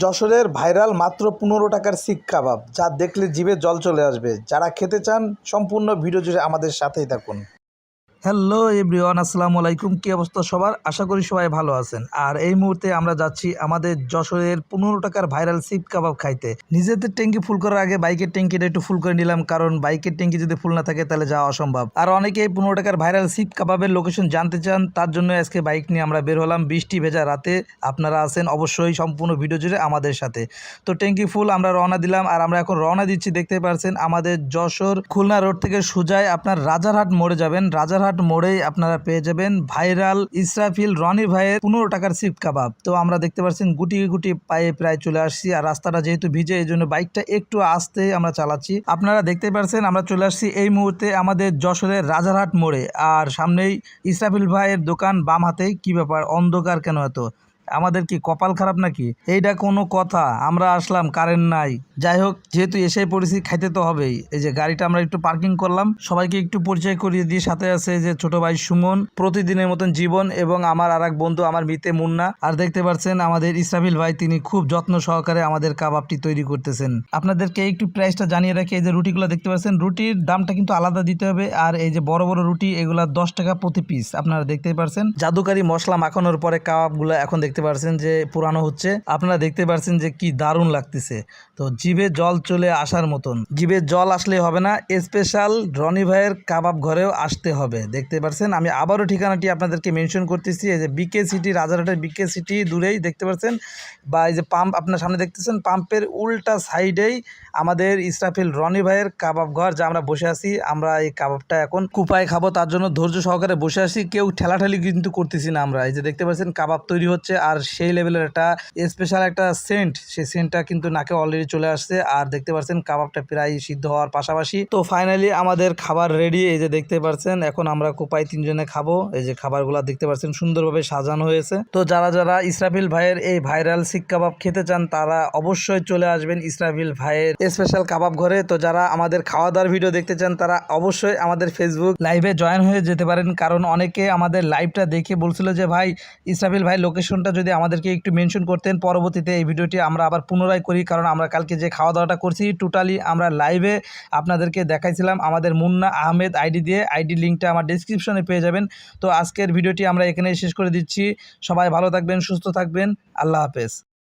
যশোরের ভাইরাল মাত্র 15 টাকার শিক কাবাব, যা দেখলে জিভে জল চলে আসবে। যারা খেতে চান সম্পূর্ণ ভিডিও জুড়ে আমাদের সাথেই থাকুন। হ্যালো এভরিওয়ান, আসসালামু আলাইকুম। কী অবস্থা সবার? আশা করি সবাই ভালো আছেন। আর এই মুহূর্তে আমরা যাচ্ছি আমাদের যশোরের 15 টাকার ভাইরাল শিক কাবাব খাইতে। নিজেদের ট্যাঙ্কি ফুল করার আগে বাইকের ট্যাঙ্কিটা একটু ফুল করে নিলাম, কারণ বাইকের ট্যাঙ্কি যদি ফুল না থাকে তাহলে যাওয়া অসম্ভব। আর অনেকেই 15 টাকার ভাইরাল শিক কাবাবের লোকেশন জানতে চান, তার জন্য আজকে বাইক নিয়ে আমরা বের হলাম বৃষ্টি ভেজা রাতে। আপনারা আছেন অবশ্যই সম্পূর্ণ ভিডিও জুড়ে আমাদের সাথে। তো ট্যাঙ্কি ফুল আমরা রওনা দিলাম, আর আমরা এখন রওনা দিচ্ছি। দেখতে পাচ্ছেন আমাদের যশোর খুলনা রোড থেকে সোজাই আপনার রাজারহাট মোড়ে যাবেন। রাজারহাট মোড়েই আপনারা পেয়ে যাবেন ভাইরাল ইসরাফিল রনি ভাইয়ের 15 টাকার শিক কাবাব। তো আমরা দেখতে পাচ্ছেন গুটি গুটি পায়ে প্রায় চলে আসছি, আর রাস্তাটা যেহেতু ভিজে এই জন্য বাইকটা একটু আস্তে আমরা চালাচ্ছি। আপনারা দেখতে পাচ্ছেন আমরা চলে আসছি এই মুহূর্তে আমাদের যশোরের রাজারহাট মোড়ে, আর সামনেই ইসরাফিল ভাইয়ের দোকান বাম হাতেই। কি ব্যাপার, অন্ধকার কেন এত? আমাদের কি কপাল খারাপ নাকি? এইটা কোনো কথা? আমরা আসলাম কারেন্ট নাই। যাই হোক, যেহেতু এসে পড়েছি খাইতে তো হবেই। এই যে গাড়িটা আমরা একটু পার্কিং করলাম, সবাইকে একটু পরিচয় করিয়ে দিয়ে সাথে আছে যে ছোট ভাই সুমন, প্রতিদিনের মতন জীবন, এবং আমার আর এক বন্ধু আমার মিতে মুন্না। আর দেখতে পাচ্ছেন আমাদের ইসরাফিল ভাই, তিনি খুব যত্ন সহকারে আমাদের কাবাবটি তৈরি করতেছেন। আপনাদেরকে একটু প্রাইসটা জানিয়ে রাখি। এই যে রুটিগুলো দেখতে পাচ্ছেন, রুটির দামটা কিন্তু আলাদা দিতে হবে। আর এই যে বড় বড় রুটি, এগুলা 10 টাকা প্রতি পিস। আপনারা দেখতেই পাচ্ছেন জাদুকারি মশলা মাখানোর পরে কাবাবগুলো এখন দেখতে পাচ্ছেন যে পুরানো হচ্ছে। আপনারা দেখতে পাচ্ছেন যে কি দারুণ লাগতেছে। তো জিভে জল চলে আসার মতন। জিভে জল আসলে হবে না, স্পেশাল রনি ভাইয়ের কাবাব ঘরেও আসতে হবে। দেখতে পাচ্ছেন আমি আবারও ঠিকানাটি আপনাদেরকে মেনশন করতেছি। এই যে বিকে সিটি, রাজারহাটের বিকে সিটি দূরেই দেখতে পাচ্ছেন, বা এই যে পাম্প আপনার সামনে দেখতেছেন, পাম্পের উল্টা সাইডেই আমাদের ইসরাফিল রনি ভাইয়ের কাবাব ঘর, যা আমরা বসে আছি। আমরা এই কাবাবটা এখন কুপায় খাবো, তার জন্য ধৈর্য সহকারে বসে আছি। কেউ ঠেলাঠেলি কিন্তু করতেছি না আমরা। এই যে দেখতে পাচ্ছেন কাবাব তৈরি হচ্ছে, আর সেই লেভেলের একটা স্পেশাল একটা সেন্ট, সেই সেন্টটা কিন্তু নাকে অলরেডি চলে আসছে। আর দেখতে পাচ্ছেন কাবাবটা প্রায় সিদ্ধ হওয়ার পাশাপাশি। তো ফাইনালি আমাদের খাবার রেডি। এই যে দেখতে পাচ্ছেন এখন আমরা কুপায় 3 জনে খাবো। এই যে খাবারগুলা দেখতে পাচ্ছেন সুন্দরভাবে সাজানো হয়েছে। তো যারা যারা ইসরাফিল ভাইয়ের এই ভাইরাল শিক কাবাব খেতে চান, তারা অবশ্যই চলে আসবেন ইসরাফিল ভাইয়ের স্পেশাল কাবাব ঘরে। তো যারা আমাদের খাওয়া দাওয়ার ভিডিও দেখতে চান, তারা অবশ্যই আমাদের ফেসবুক লাইভে জয়েন হয়ে যেতে পারেন, কারণ অনেকে আমাদের লাইভটা দেখে বলছিল যে ভাই ইসরাফিল ভাই লোকেশনটা যদি আমাদেরকে একটু মেনশন করতেন, পরবর্তীতে এই ভিডিওটি আমরা আবার পুনরায় করি। কারণ আমরা কালকে যে খাওয়া দাওয়াটা করছি টোটালি আমরা লাইভে আপনাদেরকে দেখাইছিলাম আমাদের মুন্না আহমেদ আইডি দিয়ে। আইডি লিঙ্কটা আমার ডিসক্রিপশনে পেয়ে যাবেন। তো আজকের ভিডিওটি আমরা এখানেই শেষ করে দিচ্ছি। সবাই ভালো থাকবেন, সুস্থ থাকবেন। আল্লাহ হাফেজ।